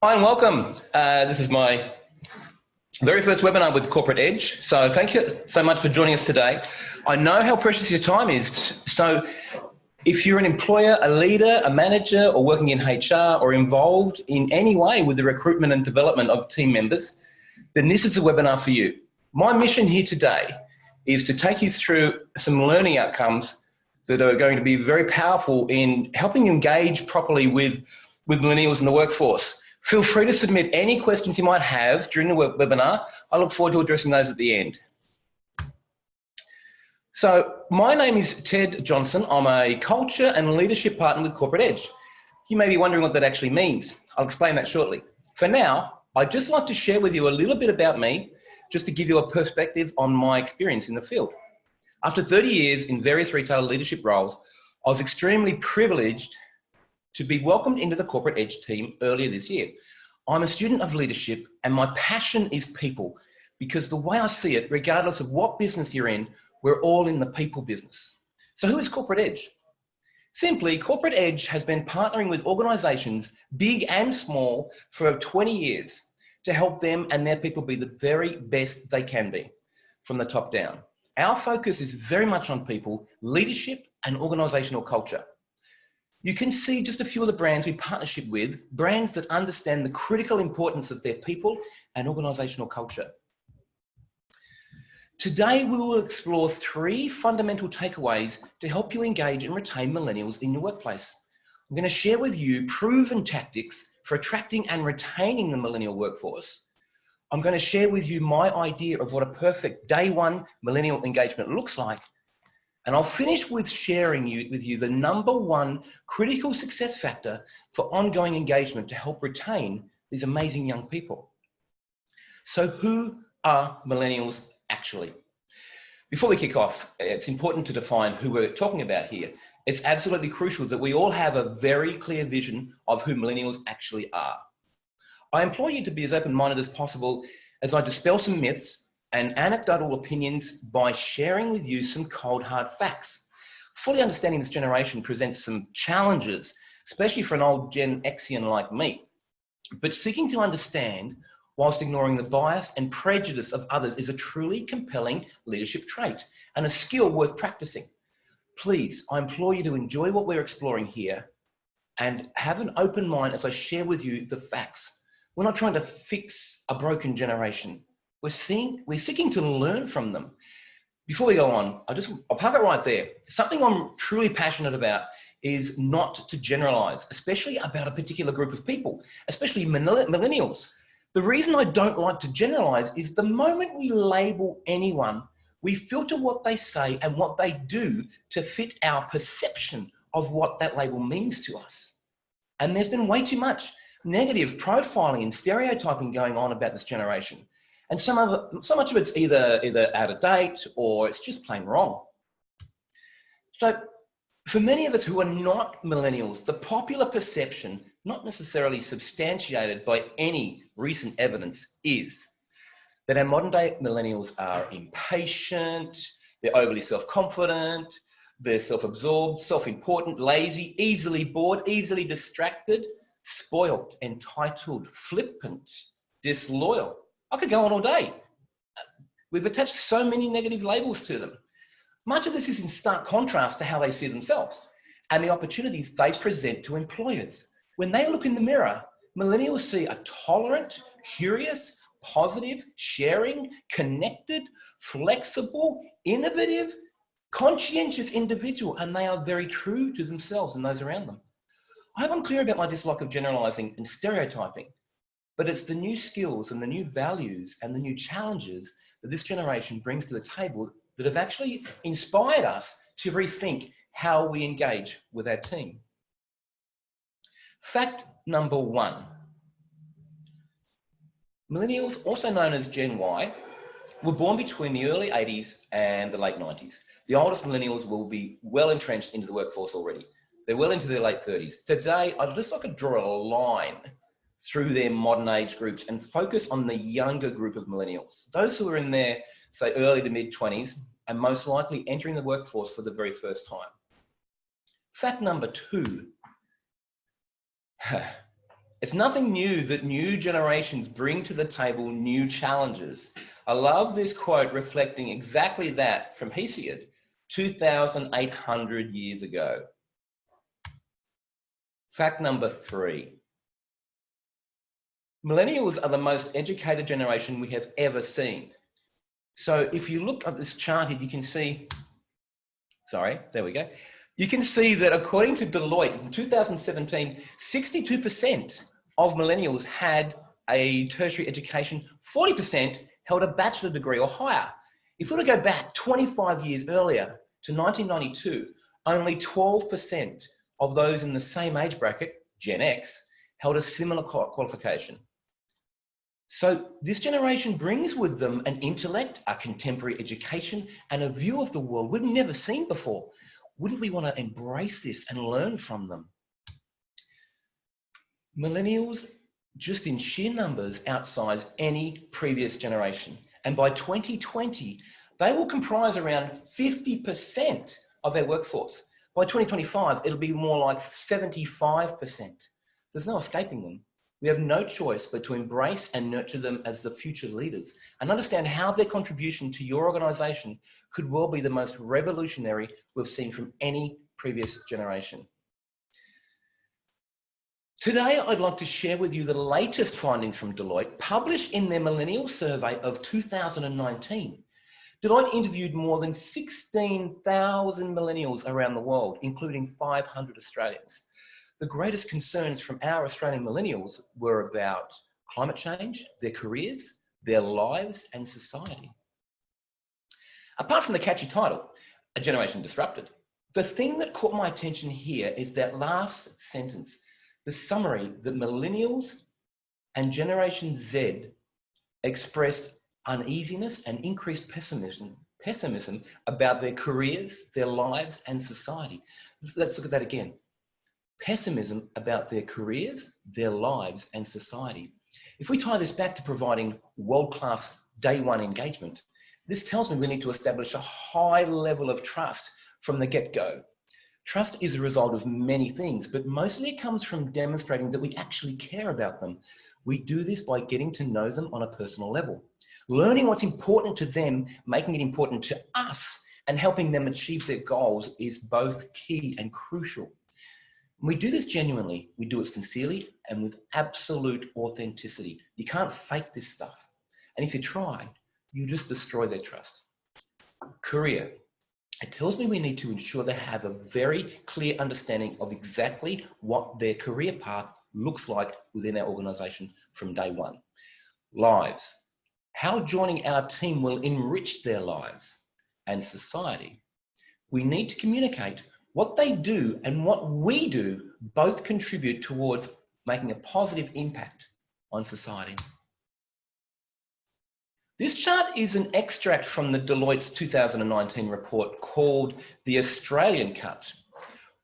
Hi and welcome. This is my very first webinar with Corporate Edge. So thank you so much for joining us today. I know how precious your time is. So if you're an employer, a leader, a manager, or working in HR or involved in any way with the recruitment and development of team members, then this is a webinar for you. My mission here today is to take you through some learning outcomes that are going to be very powerful in helping you engage properly with millennials in the workforce. Feel free to submit any questions you might have during the webinar. I look forward to addressing those at the end. So my name is Ted Johnson. I'm a culture and leadership partner with Corporate Edge. You may be wondering what that actually means. I'll explain that shortly. For now, I'd just like to share with you a little bit about me, just to give you a perspective on my experience in the field. After 30 years in various retail leadership roles, I was extremely privileged to be welcomed into the Corporate Edge team earlier this year. I'm a student of leadership and my passion is people, because the way I see it, regardless of what business you're in, we're all in the people business. So who is Corporate Edge? Simply, Corporate Edge has been partnering with organisations, big and small, for 20 years to help them and their people be the very best they can be from the top down. Our focus is very much on people, leadership and organisational culture. You can see just a few of the brands we partnership with, brands that understand the critical importance of their people and organisational culture. Today, we will explore 3 fundamental takeaways to help you engage and retain millennials in your workplace. I'm going to share with you proven tactics for attracting and retaining the millennial workforce. I'm going to share with you my idea of what a perfect day one millennial engagement looks like. And I'll finish with sharing with you the #1 critical success factor for ongoing engagement to help retain these amazing young people. So who are millennials actually? Before we kick off, it's important to define who we're talking about here. It's absolutely crucial that we all have a very clear vision of who millennials actually are. I implore you to be as open-minded as possible as I dispel some myths and anecdotal opinions by sharing with you some cold hard facts. Fully understanding this generation presents some challenges, especially for an old Gen Xian like me. But seeking to understand whilst ignoring the bias and prejudice of others is a truly compelling leadership trait and a skill worth practicing. Please, I implore you to enjoy what we're exploring here and have an open mind as I share with you the facts. We're not trying to fix a broken generation. We're seeking to learn from them. Before we go on, I'll park it right there. Something I'm truly passionate about is not to generalize, especially about a particular group of people, especially millennials. The reason I don't like to generalize is the moment we label anyone, we filter what they say and what they do to fit our perception of what that label means to us. And there's been way too much negative profiling and stereotyping going on about this generation. And so much of it's either out of date or it's just plain wrong. So for many of us who are not millennials, the popular perception, not necessarily substantiated by any recent evidence, is that our modern day millennials are impatient, they're overly self-confident, they're self-absorbed, self-important, lazy, easily bored, easily distracted, spoiled, entitled, flippant, disloyal. I could go on all day. We've attached so many negative labels to them. Much of this is in stark contrast to how they see themselves and the opportunities they present to employers. When they look in the mirror, millennials see a tolerant, curious, positive, sharing, connected, flexible, innovative, conscientious individual, and they are very true to themselves and those around them. I hope I'm clear about my dislike of generalizing and stereotyping. But it's the new skills and the new values and the new challenges that this generation brings to the table that have actually inspired us to rethink how we engage with our team. Fact #1. Millennials, also known as Gen Y, were born between the early 80s and the late 90s. The oldest millennials will be well entrenched into the workforce already. They're well into their late 30s. Today, I'd just like to draw a line through their modern age groups and focus on the younger group of millennials, those who are in their, say, early to mid 20s and most likely entering the workforce for the very first time. Fact #2, It's nothing new that new generations bring to the table new challenges. I love this quote reflecting exactly that from Hesiod, 2,800 years ago. Fact number 3. Millennials are the most educated generation we have ever seen. So if you look at this chart here, you can see, there we go. You can see that according to Deloitte in 2017, 62% of millennials had a tertiary education, 40% held a bachelor degree or higher. If we were to go back 25 years earlier to 1992, only 12% of those in the same age bracket, Gen X, held a similar qualification. So this generation brings with them an intellect, a contemporary education, and a view of the world we've never seen before. Wouldn't we want to embrace this and learn from them? Millennials, just in sheer numbers, outsize any previous generation. And by 2020, they will comprise around 50% of their workforce. By 2025, it'll be more like 75%. There's no escaping them. We have no choice but to embrace and nurture them as the future leaders and understand how their contribution to your organization could well be the most revolutionary we've seen from any previous generation. Today, I'd like to share with you the latest findings from Deloitte published in their Millennial Survey of 2019. Deloitte interviewed more than 16,000 millennials around the world, including 500 Australians. The greatest concerns from our Australian millennials were about climate change, their careers, their lives, and society. Apart from the catchy title, A Generation Disrupted, the thing that caught my attention here is that last sentence, the summary that millennials and Generation Z expressed uneasiness and increased pessimism about their careers, their lives, and society. Let's look at that again. Pessimism about their careers, their lives, and society. If we tie this back to providing world-class day one engagement, this tells me we need to establish a high level of trust from the get-go. Trust is a result of many things, but mostly it comes from demonstrating that we actually care about them. We do this by getting to know them on a personal level, learning what's important to them, making it important to us, and helping them achieve their goals is both key and crucial. We do this genuinely, we do it sincerely and with absolute authenticity. You can't fake this stuff. And if you try, you just destroy their trust. Career. It tells me we need to ensure they have a very clear understanding of exactly what their career path looks like within our organization from day one. Lives. How joining our team will enrich their lives. And society. We need to communicate what they do and what we do both contribute towards making a positive impact on society. This chart is an extract from the Deloitte's 2019 report called The Australian Cut.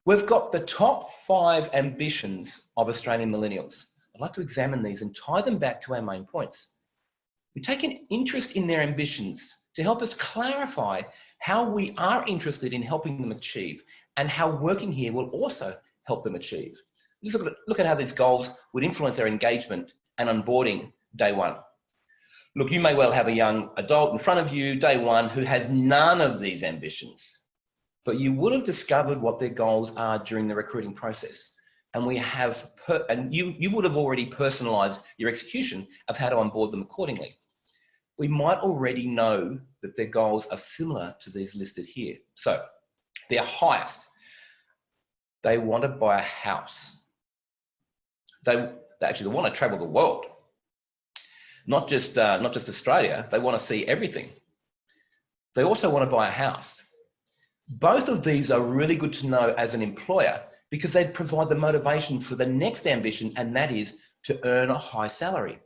We've got the top 5 ambitions of Australian millennials. I'd like to examine these and tie them back to our main points. We take an interest in their ambitions to help us clarify how we are interested in helping them achieve and how working here will also help them achieve. Just look at how these goals would influence their engagement and onboarding day one. Look, you may well have a young adult in front of you day one who has none of these ambitions, but you would have discovered what their goals are during the recruiting process. And you would have already personalized your execution of how to onboard them accordingly. We might already know that their goals are similar to these listed here. So their highest, they want to buy a house. They actually want to travel the world. Not just Australia, they want to see everything. They also want to buy a house. Both of these are really good to know as an employer because they provide the motivation for the next ambition, and that is to earn a high salary.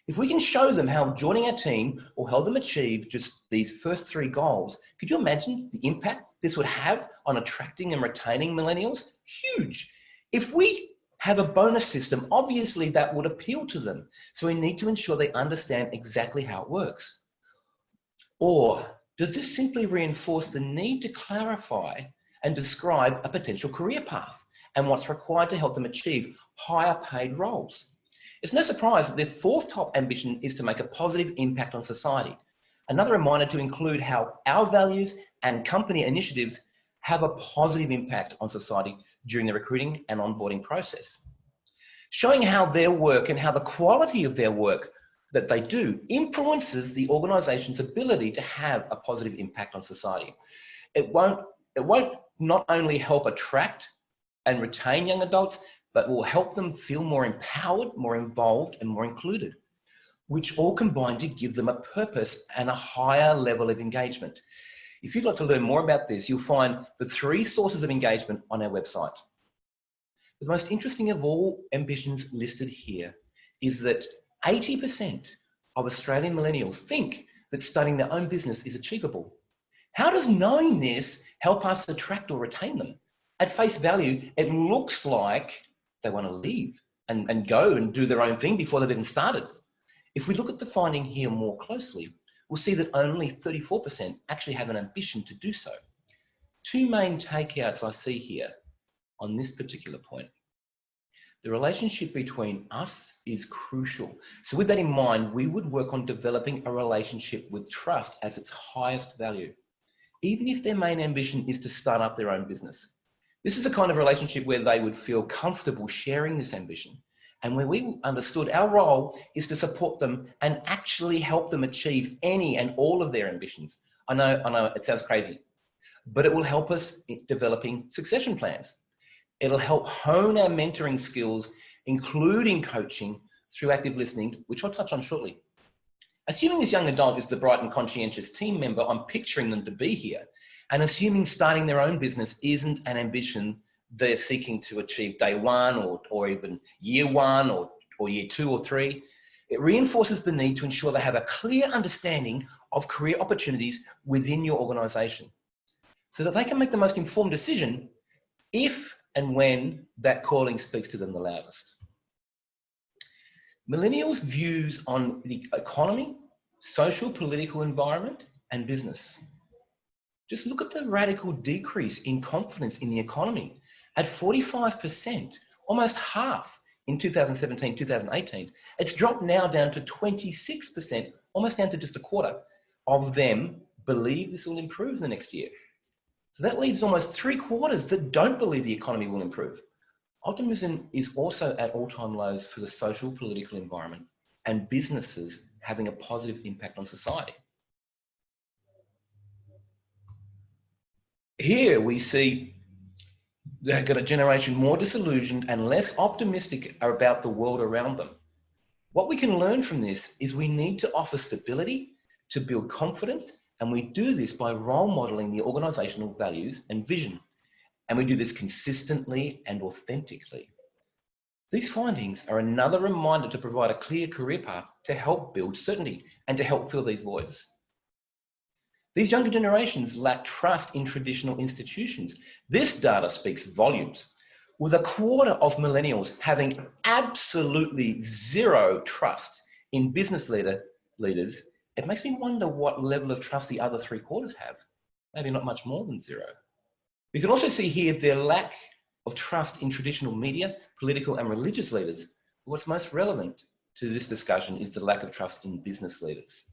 If we can show them how joining our team will help them achieve just these first 3 goals, could you imagine the impact this would have on attracting and retaining millennials? Huge. If we have a bonus system, obviously that would appeal to them. So we need to ensure they understand exactly how it works. Or does this simply reinforce the need to clarify and describe a potential career path and what's required to help them achieve higher paid roles. It's no surprise that their fourth top ambition is to make a positive impact on society. Another reminder to include how our values and company initiatives have a positive impact on society during the recruiting and onboarding process. Showing how their work and how the quality of their work that they do influences the organisation's ability to have a positive impact on society. It won't not only help attract and retain young adults, but will help them feel more empowered, more involved, and more included, which all combine to give them a purpose and a higher level of engagement. If you'd like to learn more about this, you'll find the 3 sources of engagement on our website. The most interesting of all ambitions listed here is that 80% of Australian millennials think that starting their own business is achievable. How does knowing this help us attract or retain them? At face value, it looks like they want to leave and go and do their own thing before they've even started. If we look at the finding here more closely, we'll see that only 34% actually have an ambition to do so. 2 main takeouts I see here on this particular point. The relationship between us is crucial. So with that in mind, we would work on developing a relationship with trust as its highest value, even if their main ambition is to start up their own business. This is a kind of relationship where they would feel comfortable sharing this ambition, and where we understood our role is to support them and actually help them achieve any and all of their ambitions. I know it sounds crazy, but it will help us in developing succession plans. It'll help hone our mentoring skills, including coaching through active listening, which I'll touch on shortly. Assuming this young adult is the bright and conscientious team member I'm picturing them to be here, and assuming starting their own business isn't an ambition they're seeking to achieve day 1 or even year 1 or year 2 or 3, it reinforces the need to ensure they have a clear understanding of career opportunities within your organisation so that they can make the most informed decision if and when that calling speaks to them the loudest. Millennials' views on the economy, social, political environment, and business. Just look at the radical decrease in confidence in the economy at 45%, almost half in 2017, 2018. It's dropped now down to 26%, almost down to just a quarter of them believe this will improve the next year. So that leaves almost 3/4 that don't believe the economy will improve. Optimism is also at all-time lows for the social, political environment and businesses having a positive impact on society. Here we see they've got a generation more disillusioned and less optimistic about the world around them. What we can learn from this is we need to offer stability to build confidence, and we do this by role modeling the organizational values and vision. And we do this consistently and authentically. These findings are another reminder to provide a clear career path to help build certainty and to help fill these voids. These younger generations lack trust in traditional institutions. This data speaks volumes. With 1/4 of millennials having absolutely zero trust in business leaders, it makes me wonder what level of trust the other 3/4 have. Maybe not much more than zero. We can also see here their lack of trust in traditional media, political and religious leaders. What's most relevant to this discussion is the lack of trust in business leaders.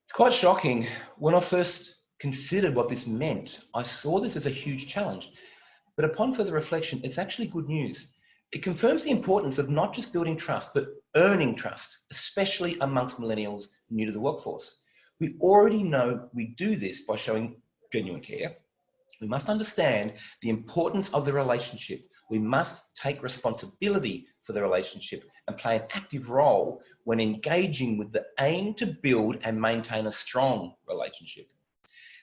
It's quite shocking. When I first considered what this meant, I saw this as a huge challenge. But upon further reflection, it's actually good news. It confirms the importance of not just building trust, but earning trust, especially amongst millennials new to the workforce. We already know we do this by showing genuine care. We must understand the importance of the relationship. We must take responsibility for the relationship and play an active role when engaging with the aim to build and maintain a strong relationship.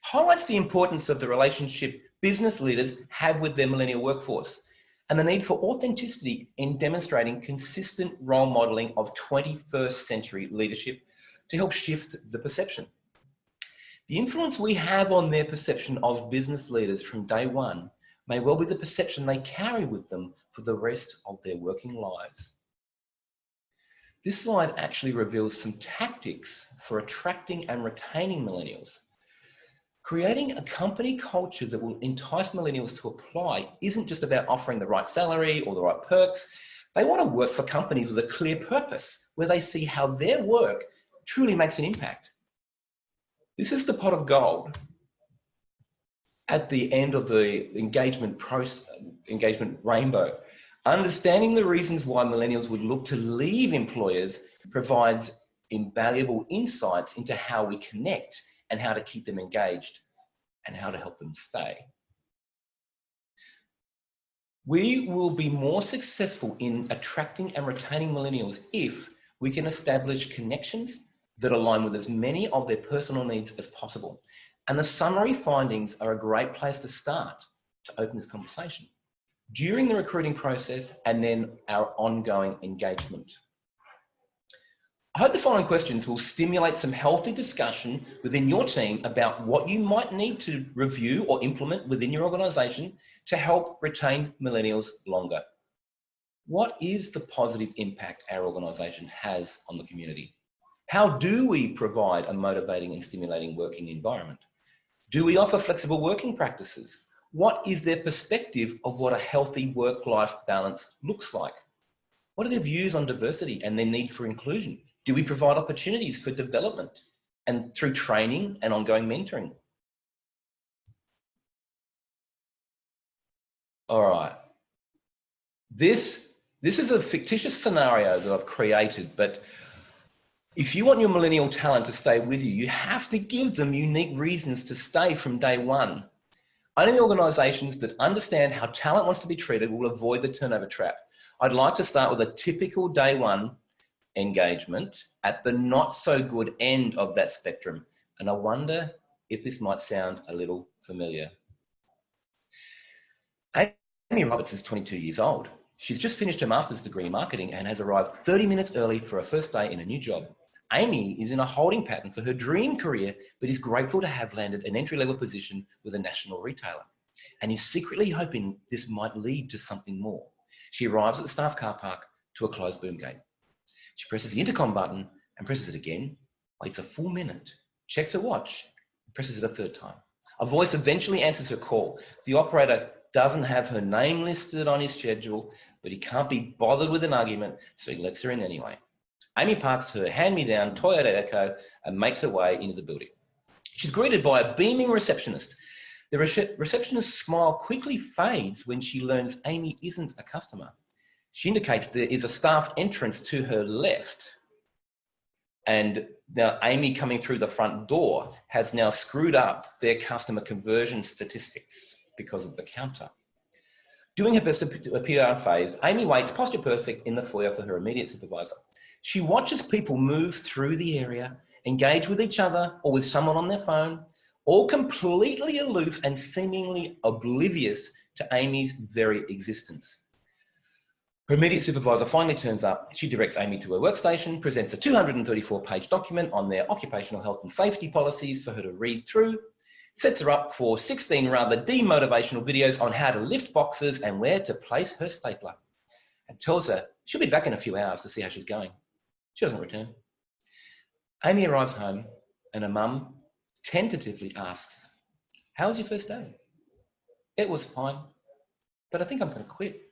Highlights the importance of the relationship business leaders have with their millennial workforce and the need for authenticity in demonstrating consistent role modeling of 21st century leadership to help shift the perception. The influence we have on their perception of business leaders from day 1 may well be the perception they carry with them for the rest of their working lives. This slide actually reveals some tactics for attracting and retaining millennials. Creating a company culture that will entice millennials to apply isn't just about offering the right salary or the right perks. They want to work for companies with a clear purpose, where they see how their work truly makes an impact. This is the pot of gold at the end of the engagement rainbow. Understanding the reasons why millennials would look to leave employers provides invaluable insights into how we connect and how to keep them engaged and how to help them stay. We will be more successful in attracting and retaining millennials if we can establish connections that align with as many of their personal needs as possible. And the summary findings are a great place to start to open this conversation during the recruiting process and then our ongoing engagement. I hope the following questions will stimulate some healthy discussion within your team about what you might need to review or implement within your organisation to help retain millennials longer. What is the positive impact our organisation has on the community? How do we provide a motivating and stimulating working environment? Do we offer flexible working practices? What is their perspective of what a healthy work-life balance looks like? What are their views on diversity and their need for inclusion? Do we provide opportunities for development and through training and ongoing mentoring? All right. This is a fictitious scenario that I've created, but if you want your millennial talent to stay with you, you have to give them unique reasons to stay from day one. Only the organisations that understand how talent wants to be treated will avoid the turnover trap. I'd like to start with a typical day one engagement at the not so good end of that spectrum. And I wonder if this might sound a little familiar. Amy Roberts is 22 years old. She's just finished her master's degree in marketing and has arrived 30 minutes early for her first day in a new job. Amy is in a holding pattern for her dream career, but is grateful to have landed an entry-level position with a national retailer and is secretly hoping this might lead to something more. She arrives at the staff car park to a closed boom gate. She presses the intercom button and presses it again, waits a full minute, checks her watch, and presses it a third time. A voice eventually answers her call. The operator doesn't have her name listed on his schedule, but he can't be bothered with an argument, so he lets her in anyway. Amy parks her hand-me-down Toyota Echo and makes her way into the building. She's greeted by a beaming receptionist. The receptionist's smile quickly fades when she learns Amy isn't a customer. She indicates there is a staff entrance to her left. And now Amy coming through the front door has now screwed up their customer conversion statistics because of the counter. Doing her best to appear unfazed, Amy waits posture perfect in the foyer for her immediate supervisor. She watches people move through the area, engage with each other or with someone on their phone, all completely aloof and seemingly oblivious to Amy's very existence. Her immediate supervisor finally turns up. She directs Amy to her workstation, presents a 234-page document on their occupational health and safety policies for her to read through, sets her up for 16 rather demotivational videos on how to lift boxes and where to place her stapler, and tells her she'll be back in a few hours to see how she's going. She doesn't return. Amy arrives home and her mum tentatively asks, "How was your first day?" "It was fine, but I think I'm going to quit."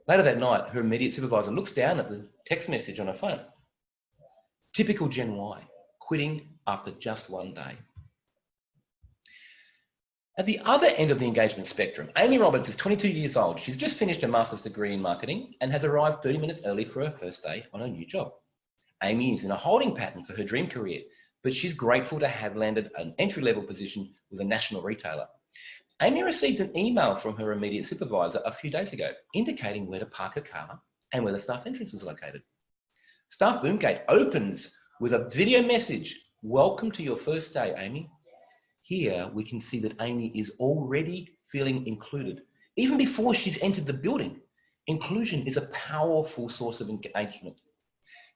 Later that night, her immediate supervisor looks down at the text message on her phone. Typical Gen Y, quitting after just one day. At the other end of the engagement spectrum, Amy Roberts is 22 years old. She's just finished a master's degree in marketing and has arrived 30 minutes early for her first day on her new job. Amy is in a holding pattern for her dream career, but she's grateful to have landed an entry-level position with a national retailer. Amy received an email from her immediate supervisor a few days ago, indicating where to park her car and where the staff entrance was located. Staff boom gate opens with a video message. "Welcome to your first day, Amy." Here we can see that Amy is already feeling included, even before she's entered the building. Inclusion is a powerful source of engagement.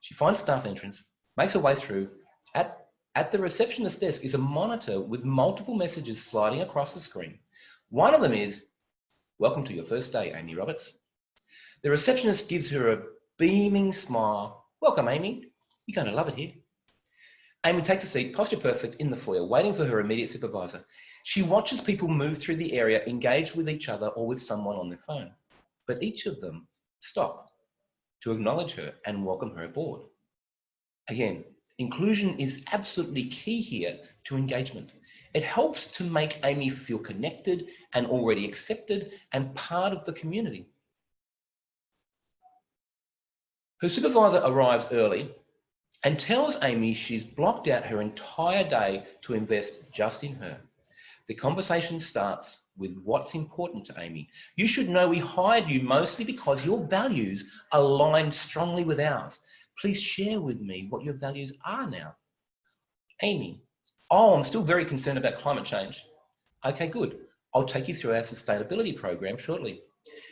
She finds staff entrance, makes her way through. At the receptionist desk is a monitor with multiple messages sliding across the screen. One of them is, "Welcome to your first day, Amy Roberts." The receptionist gives her a beaming smile. "Welcome, Amy. You're going to love it here." Amy takes a seat, posture perfect, in the foyer, waiting for her immediate supervisor. She watches people move through the area, engaged with each other or with someone on their phone. But each of them stop to acknowledge her and welcome her aboard. Again, inclusion is absolutely key here to engagement. It helps to make Amy feel connected and already accepted and part of the community. Her supervisor arrives early and tells Amy she's blocked out her entire day to invest just in her. The conversation starts with what's important to Amy. You should know we hired you mostly because your values aligned strongly with ours. Please share with me what your values are now. Amy, oh, I'm still very concerned about climate change. Okay, good. I'll take you through our sustainability program shortly.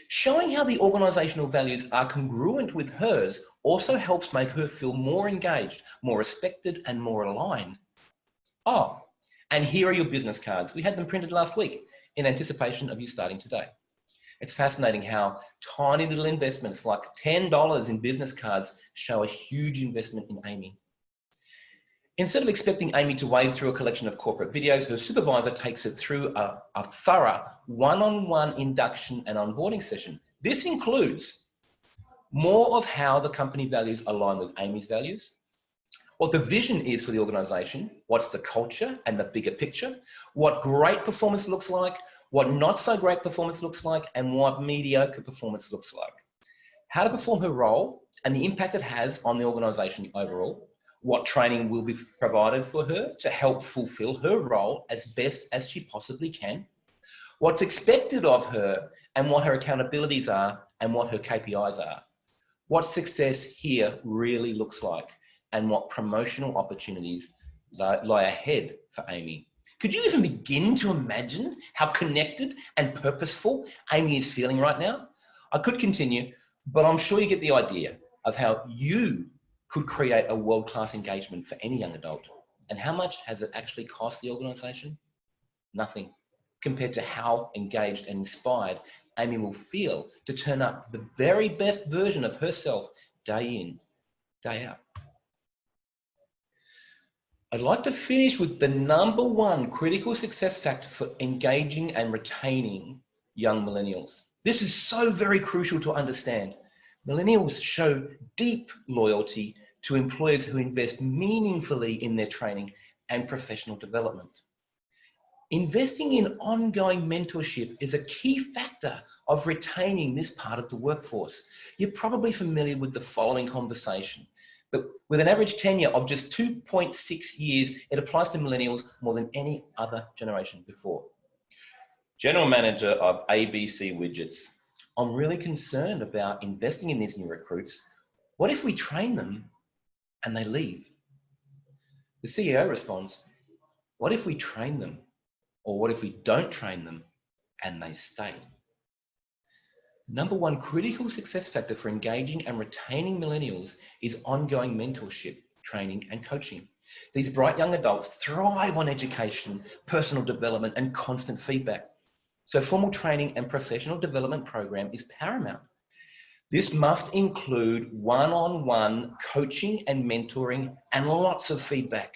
Showing how the organisational values are congruent with hers also helps make her feel more engaged, more respected, and more aligned. Oh, and here are your business cards. We had them printed last week in anticipation of you starting today. It's fascinating how tiny little investments like $10 in business cards show a huge investment in Amy. Instead of expecting Amy to wade through a collection of corporate videos, her supervisor takes her through a thorough one-on-one induction and onboarding session. This includes more of how the company values align with Amy's values, what the vision is for the organisation, what's the culture and the bigger picture, what great performance looks like, what not so great performance looks like, and what mediocre performance looks like. How to perform her role and the impact it has on the organisation overall, what training will be provided for her to help fulfill her role as best as she possibly can, what's expected of her and what her accountabilities are and what her KPIs are, what success here really looks like, and what promotional opportunities lie ahead for Amy. Could you even begin to imagine how connected and purposeful Amy is feeling right now? I could continue, but I'm sure you get the idea of how you could create a world-class engagement for any young adult. And how much has it actually cost the organisation? Nothing, compared to how engaged and inspired Amy will feel to turn up the very best version of herself day in, day out. I'd like to finish with the #1 critical success factor for engaging and retaining young millennials. This is so very crucial to understand. Millennials show deep loyalty to employers who invest meaningfully in their training and professional development. Investing in ongoing mentorship is a key factor of retaining this part of the workforce. You're probably familiar with the following conversation, but with an average tenure of just 2.6 years, it applies to millennials more than any other generation before. General Manager of ABC Widgets. I'm really concerned about investing in these new recruits. What if we train them and they leave? The CEO responds, what if we train them? Or what if we don't train them and they stay? #1 critical success factor for engaging and retaining millennials is ongoing mentorship, training, and coaching. These bright young adults thrive on education, personal development, and constant feedback. So formal training and professional development program is paramount. This must include one-on-one coaching and mentoring and lots of feedback.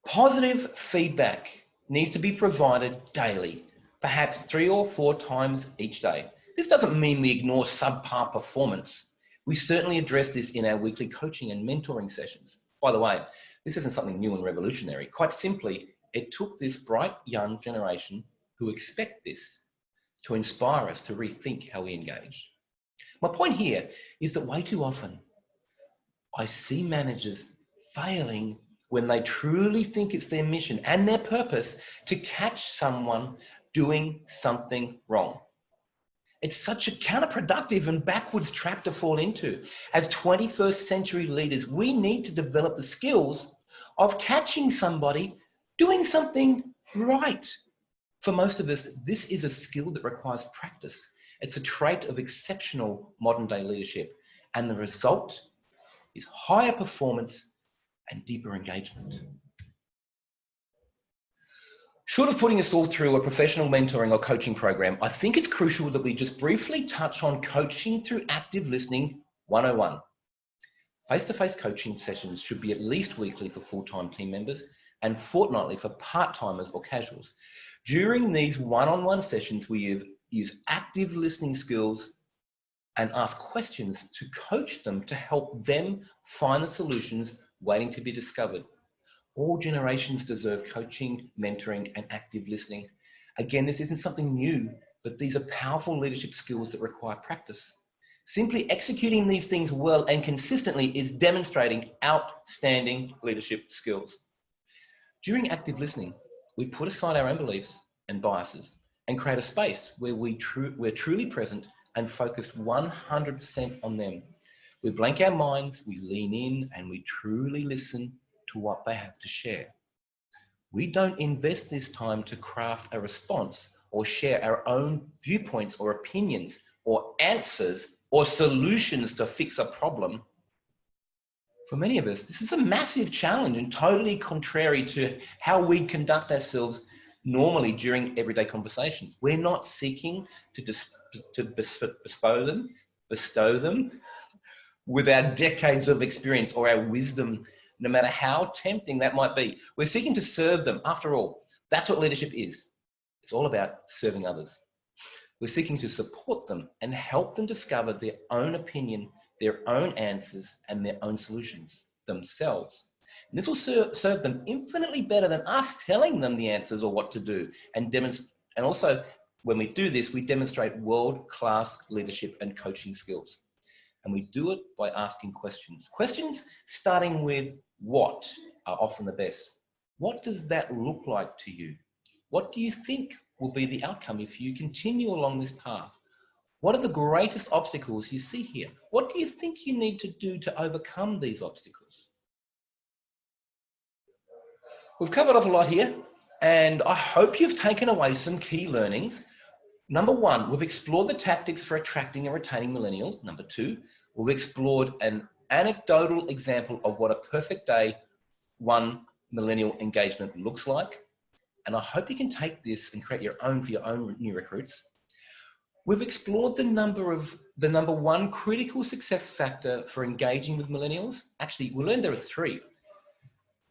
Positive feedback needs to be provided daily, perhaps 3 or 4 times each day. This doesn't mean we ignore subpar performance. We certainly address this in our weekly coaching and mentoring sessions. By the way, this isn't something new and revolutionary. Quite simply, it took this bright young generation who expect this to inspire us to rethink how we engage. My point here is that way too often, I see managers failing when they truly think it's their mission and their purpose to catch someone doing something wrong. It's such a counterproductive and backwards trap to fall into. As 21st century leaders, we need to develop the skills of catching somebody doing something right. For most of us, this is a skill that requires practice. It's a trait of exceptional modern day leadership, and the result is higher performance and deeper engagement. Short of putting us all through a professional mentoring or coaching program, I think it's crucial that we just briefly touch on coaching through active listening 101. Face-to-face coaching sessions should be at least weekly for full-time team members and fortnightly for part-timers or casuals. During these one-on-one sessions, we use active listening skills and ask questions to coach them to help them find the solutions waiting to be discovered. All generations deserve coaching, mentoring, and active listening. Again, this isn't something new, but these are powerful leadership skills that require practice. Simply executing these things well and consistently is demonstrating outstanding leadership skills. During active listening, we put aside our own beliefs and biases and create a space where we're truly present and focused 100% on them. We blank our minds, we lean in, and we truly listen to what they have to share. We don't invest this time to craft a response or share our own viewpoints or opinions or answers or solutions to fix a problem. For many of us, this is a massive challenge and totally contrary to how we conduct ourselves normally during everyday conversations. We're not seeking to bestow them with our decades of experience or our wisdom, no matter how tempting that might be. We're seeking to serve them. After all, that's what leadership is. It's all about serving others. We're seeking to support them and help them discover their own opinion, their own answers, and their own solutions themselves. And this will serve them infinitely better than us telling them the answers or what to do. And also, when we do this, we demonstrate world-class leadership and coaching skills. And we do it by asking questions. Questions starting with what are often the best. What does that look like to you? What do you think will be the outcome if you continue along this path? What are the greatest obstacles you see here? What do you think you need to do to overcome these obstacles? We've covered off a lot here, and I hope you've taken away some key learnings. Number one, we've explored the tactics for attracting and retaining millennials. Number two, we've explored an anecdotal example of what a perfect day one millennial engagement looks like. And I hope you can take this and create your own for your own new recruits. We've explored the number one critical success factor for engaging with millennials. Actually, we learned there are three.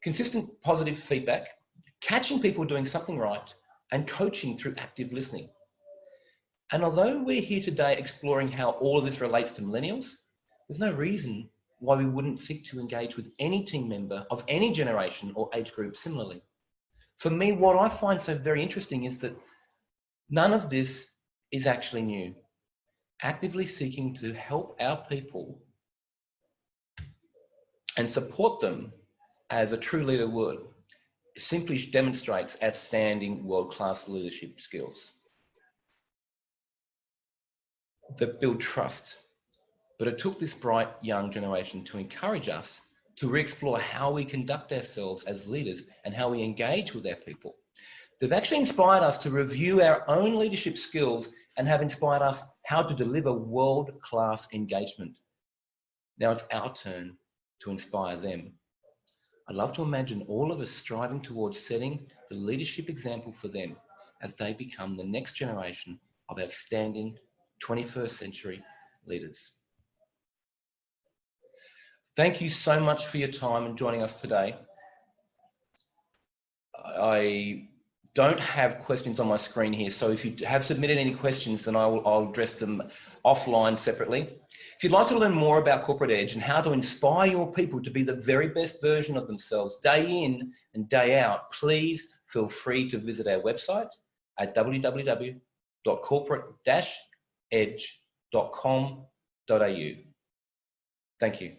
Consistent positive feedback, catching people doing something right, and coaching through active listening. And although we're here today exploring how all of this relates to millennials, there's no reason why we wouldn't seek to engage with any team member of any generation or age group similarly. For me, what I find so very interesting is that none of this is actually new. Actively seeking to help our people and support them as a true leader would simply demonstrates outstanding world-class leadership skills that build trust. But it took this bright young generation to encourage us to re-explore how we conduct ourselves as leaders and how we engage with our people. They've actually inspired us to review our own leadership skills and have inspired us how to deliver world-class engagement. Now it's our turn to inspire them. I'd love to imagine all of us striving towards setting the leadership example for them as they become the next generation of outstanding 21st century leaders. Thank you so much for your time and joining us today. I don't have questions on my screen here, so if you have submitted any questions, then I'll address them offline separately. If you'd like to learn more about Corporate Edge and how to inspire your people to be the very best version of themselves day in and day out, please feel free to visit our website at www.corporate-edge.com.au. Thank you.